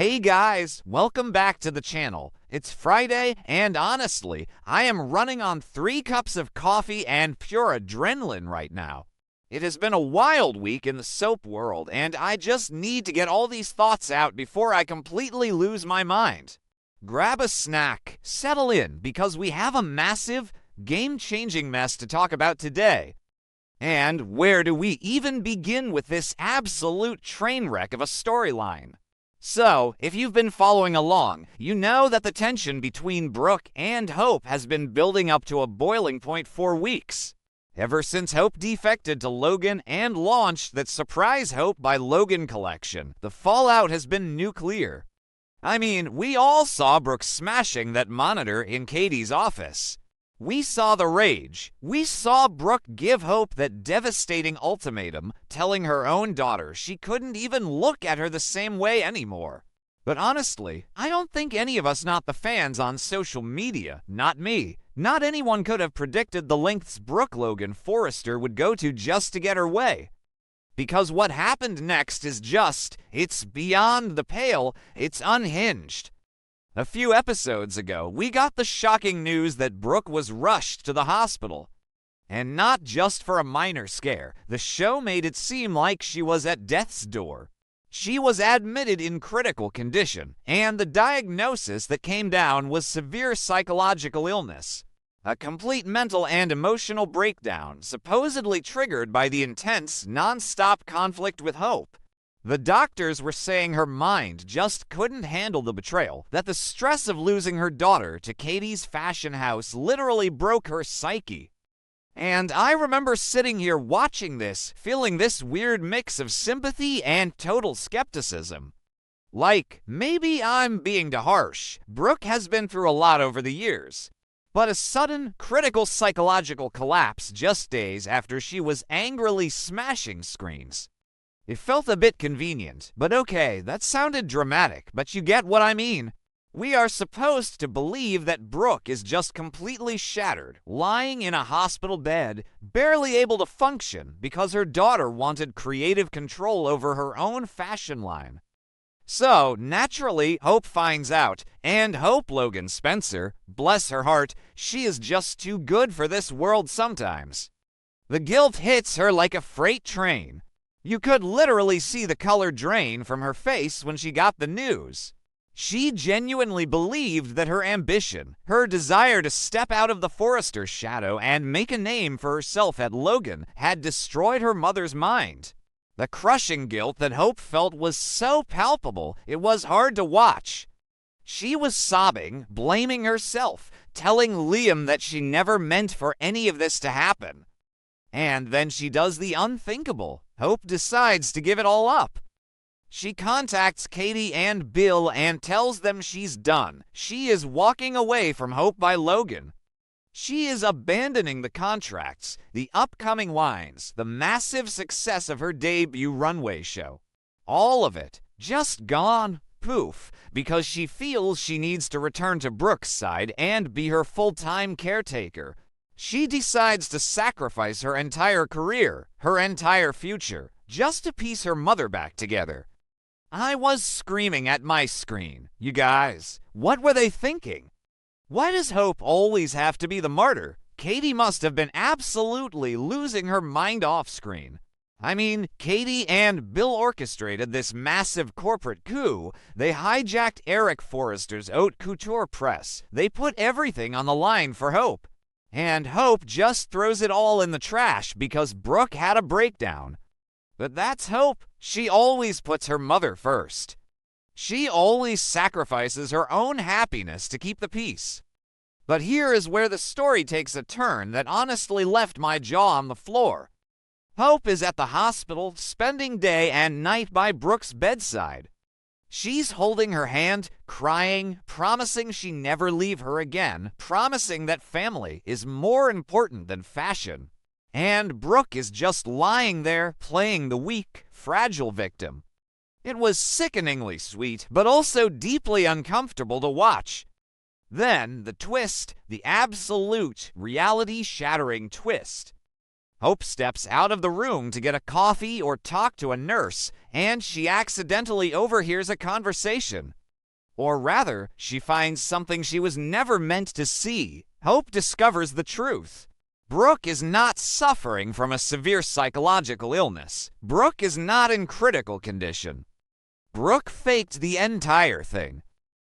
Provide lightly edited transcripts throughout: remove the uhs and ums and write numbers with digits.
Hey guys, welcome back to the channel. It's Friday, and honestly, I am running on 3 cups of coffee and pure adrenaline right now. It has been a wild week in the soap world, and I just need to get all these thoughts out before I completely lose my mind. Grab a snack, settle in, because we have a massive, game-changing mess to talk about today. And where do we even begin with this absolute train wreck of a storyline? So, if you've been following along, you know that the tension between Brooke and Hope has been building up to a boiling point for weeks. Ever since Hope defected to Logan and launched that Surprise Hope by Logan collection, the fallout has been nuclear. I mean, we all saw Brooke smashing that monitor in Katie's office. We saw the rage. We saw Brooke give Hope that devastating ultimatum, telling her own daughter she couldn't even look at her the same way anymore. But honestly, I don't think any of us not the fans on social media, not me, not anyone could have predicted the lengths Brooke Logan Forrester would go to just to get her way. Because what happened next is it's beyond the pale, it's unhinged. A few episodes ago, we got the shocking news that Brooke was rushed to the hospital. And not just for a minor scare, the show made it seem like she was at death's door. She was admitted in critical condition, and the diagnosis that came down was severe psychological illness. A complete mental and emotional breakdown, supposedly triggered by the intense, non-stop conflict with Hope. The doctors were saying her mind just couldn't handle the betrayal, that the stress of losing her daughter to Katie's fashion house literally broke her psyche. And I remember sitting here watching this, feeling this weird mix of sympathy and total skepticism. Like, maybe I'm being too harsh. Brooke has been through a lot over the years. But a sudden, critical psychological collapse just days after she was angrily smashing screens. It felt a bit convenient, but okay, that sounded dramatic, but you get what I mean. We are supposed to believe that Brooke is just completely shattered, lying in a hospital bed, barely able to function because her daughter wanted creative control over her own fashion line. So, naturally, Hope finds out, and Hope Logan Spencer, bless her heart, she is just too good for this world sometimes. The guilt hits her like a freight train. You could literally see the color drain from her face when she got the news. She genuinely believed that her ambition, her desire to step out of the Forrester shadow and make a name for herself at Logan, had destroyed her mother's mind. The crushing guilt that Hope felt was so palpable, it was hard to watch. She was sobbing, blaming herself, telling Liam that she never meant for any of this to happen. And then she does the unthinkable. Hope decides to give it all up. She contacts Katie and Bill and tells them she's done. She is walking away from Hope by Logan. She is abandoning the contracts, the upcoming wines, the massive success of her debut runway show. All of it just gone, poof, because she feels she needs to return to Brooke's side and be her full-time caretaker. She decides to sacrifice her entire career, her entire future, just to piece her mother back together. I was screaming at my screen. You guys, what were they thinking? Why does Hope always have to be the martyr? Katie must have been absolutely losing her mind off screen. I mean, Katie and Bill orchestrated this massive corporate coup. They hijacked Eric Forrester's haute couture press. They put everything on the line for Hope. And Hope just throws it all in the trash because Brooke had a breakdown. But that's Hope. She always puts her mother first. She always sacrifices her own happiness to keep the peace. But here is where the story takes a turn that honestly left my jaw on the floor. Hope is at the hospital, spending day and night by Brooke's bedside. She's holding her hand, crying, promising she never leave her again, promising that family is more important than fashion. And Brooke is just lying there, playing the weak, fragile victim. It was sickeningly sweet, but also deeply uncomfortable to watch. Then, the twist, the absolute, reality-shattering twist. Hope steps out of the room to get a coffee or talk to a nurse, and she accidentally overhears a conversation. Or rather, she finds something she was never meant to see. Hope discovers the truth. Brooke is not suffering from a severe psychological illness. Brooke is not in critical condition. Brooke faked the entire thing.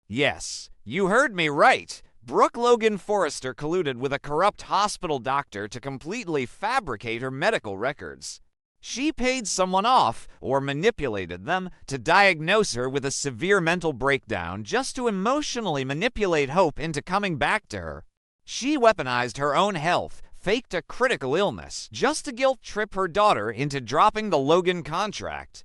Yes, you heard me right. Brooke Logan Forrester colluded with a corrupt hospital doctor to completely fabricate her medical records. She paid someone off, or manipulated them, to diagnose her with a severe mental breakdown just to emotionally manipulate Hope into coming back to her. She weaponized her own health, faked a critical illness, just to guilt-trip her daughter into dropping the Logan contract.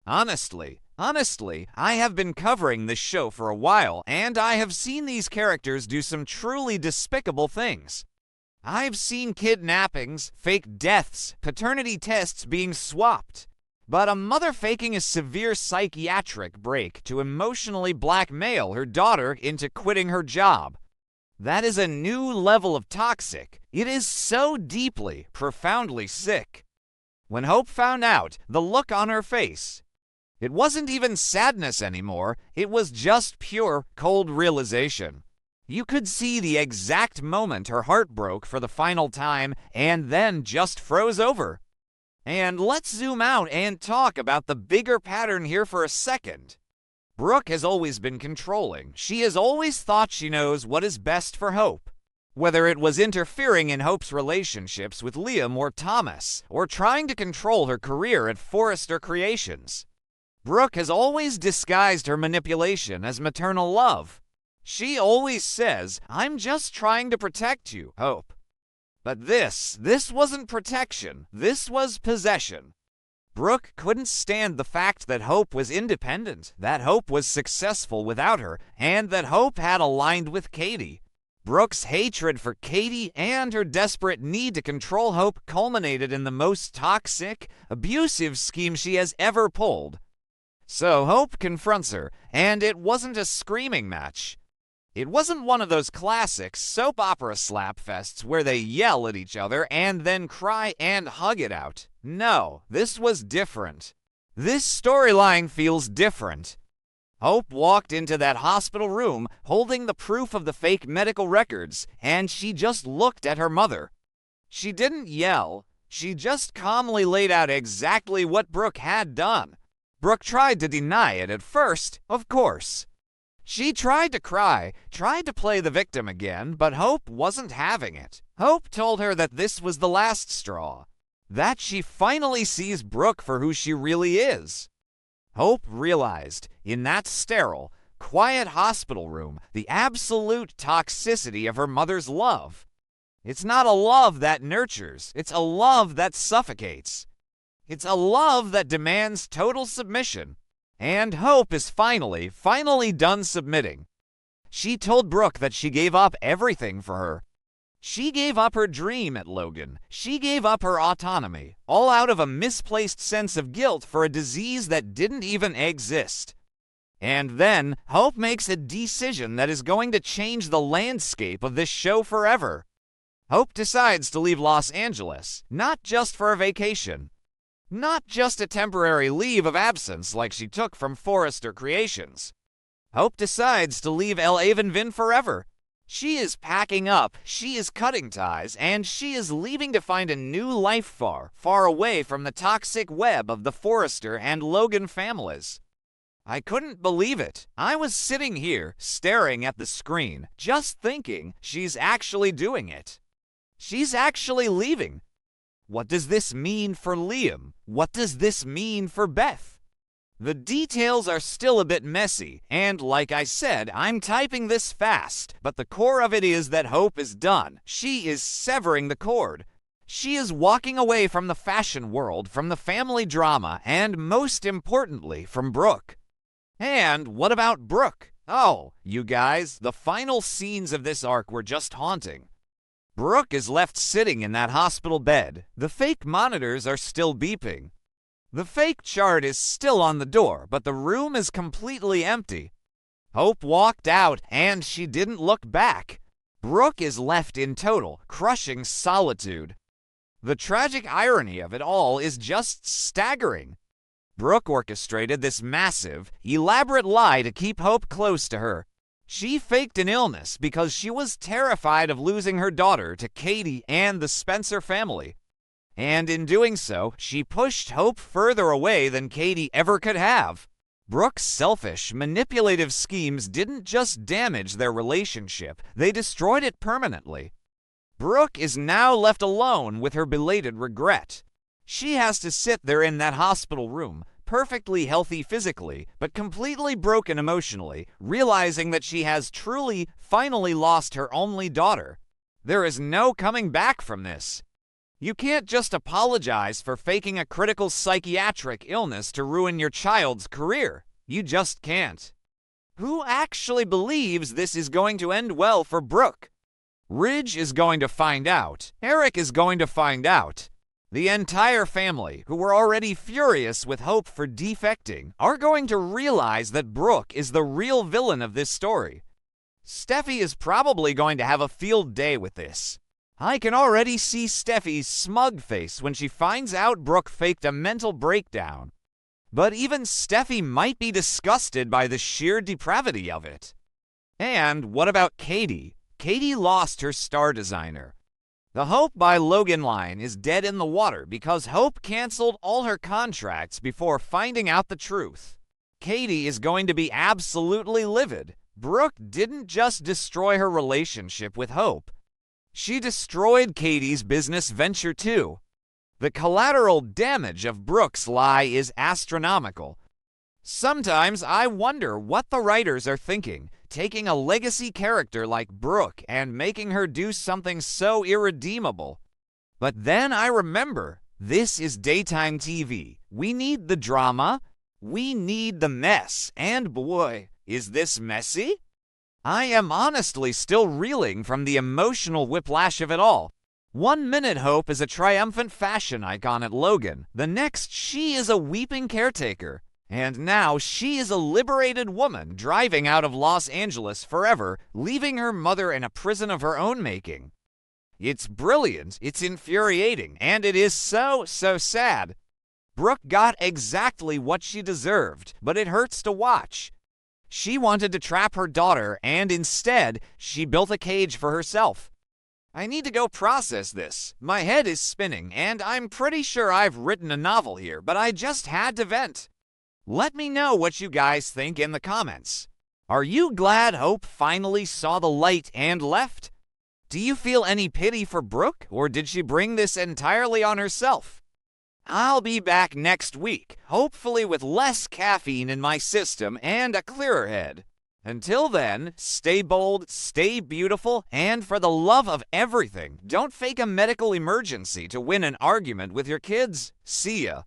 Honestly, I have been covering this show for a while, and I have seen these characters do some truly despicable things. I've seen kidnappings, fake deaths, paternity tests being swapped. But a mother faking a severe psychiatric break to emotionally blackmail her daughter into quitting her job. That is a new level of toxic. It is so deeply, profoundly sick. When Hope found out, the look on her face, it wasn't even sadness anymore, it was just pure, cold realization. You could see the exact moment her heart broke for the final time and then just froze over. And let's zoom out and talk about the bigger pattern here for a second. Brooke has always been controlling. She has always thought she knows what is best for Hope. Whether it was interfering in Hope's relationships with Liam or Thomas, or trying to control her career at Forrester Creations. Brooke has always disguised her manipulation as maternal love. She always says, "I'm just trying to protect you, Hope." But this wasn't protection, this was possession. Brooke couldn't stand the fact that Hope was independent, that Hope was successful without her, and that Hope had aligned with Katie. Brooke's hatred for Katie and her desperate need to control Hope culminated in the most toxic, abusive scheme she has ever pulled. So Hope confronts her, and it wasn't a screaming match. It wasn't one of those classic soap opera slapfests where they yell at each other and then cry and hug it out. No, this was different. This storyline feels different. Hope walked into that hospital room holding the proof of the fake medical records, and she just looked at her mother. She didn't yell. She just calmly laid out exactly what Brooke had done. Brooke tried to deny it at first, of course. She tried to cry, tried to play the victim again, but Hope wasn't having it. Hope told her that this was the last straw, that she finally sees Brooke for who she really is. Hope realized, in that sterile, quiet hospital room, the absolute toxicity of her mother's love. It's not a love that nurtures, it's a love that suffocates. It's a love that demands total submission. And Hope is finally done submitting. She told Brooke that she gave up everything for her. She gave up her dream at Logan. She gave up her autonomy, all out of a misplaced sense of guilt for a disease that didn't even exist. And then Hope makes a decision that is going to change the landscape of this show forever. Hope decides to leave Los Angeles, not just for a vacation. Not just a temporary leave of absence like she took from Forrester Creations. Hope decides to leave El Avonvin forever. She is packing up, she is cutting ties, and she is leaving to find a new life far, far away from the toxic web of the Forrester and Logan families. I couldn't believe it. I was sitting here, staring at the screen, just thinking she's actually doing it. She's actually leaving. What does this mean for Liam? What does this mean for Beth? The details are still a bit messy, and like I said, I'm typing this fast, but the core of it is that Hope is done. She is severing the cord. She is walking away from the fashion world, from the family drama, and most importantly, from Brooke. And what about Brooke? Oh, you guys, the final scenes of this arc were just haunting. Brooke is left sitting in that hospital bed. The fake monitors are still beeping. The fake chart is still on the door, but the room is completely empty. Hope walked out, and she didn't look back. Brooke is left in total, crushing solitude. The tragic irony of it all is just staggering. Brooke orchestrated this massive, elaborate lie to keep Hope close to her. She faked an illness because she was terrified of losing her daughter to Katie and the Spencer family. And in doing so, she pushed Hope further away than Katie ever could have. Brooke's selfish, manipulative schemes didn't just damage their relationship, they destroyed it permanently. Brooke is now left alone with her belated regret. She has to sit there in that hospital room, perfectly healthy physically, but completely broken emotionally, realizing that she has truly, finally lost her only daughter. There is no coming back from this. You can't just apologize for faking a critical psychiatric illness to ruin your child's career. You just can't. Who actually believes this is going to end well for Brooke? Ridge is going to find out. Eric is going to find out. The entire family, who were already furious with Hope for defecting, are going to realize that Brooke is the real villain of this story. Steffy is probably going to have a field day with this. I can already see Steffi's smug face when she finds out Brooke faked a mental breakdown. But even Steffy might be disgusted by the sheer depravity of it. And what about Katie? Katie lost her star designer. The Hope by Logan line is dead in the water because Hope canceled all her contracts before finding out the truth. Katie is going to be absolutely livid. Brooke didn't just destroy her relationship with Hope. She destroyed Katie's business venture too. The collateral damage of Brooke's lie is astronomical. Sometimes I wonder what the writers are thinking, taking a legacy character like Brooke and making her do something so irredeemable. But then I remember, this is daytime TV. We need the drama. We need the mess. And boy, is this messy? I am honestly still reeling from the emotional whiplash of it all. 1 minute Hope is a triumphant fashion icon at Logan. The next, she is a weeping caretaker. And now she is a liberated woman driving out of Los Angeles forever, leaving her mother in a prison of her own making. It's brilliant, it's infuriating, and it is so sad. Brooke got exactly what she deserved, but it hurts to watch. She wanted to trap her daughter, and instead, she built a cage for herself. I need to go process this. My head is spinning, and I'm pretty sure I've written a novel here, but I just had to vent. Let me know what you guys think in the comments. Are you glad Hope finally saw the light and left? Do you feel any pity for Brooke, or did she bring this entirely on herself? I'll be back next week, hopefully with less caffeine in my system and a clearer head. Until then, stay bold, stay beautiful, and for the love of everything, don't fake a medical emergency to win an argument with your kids. See ya.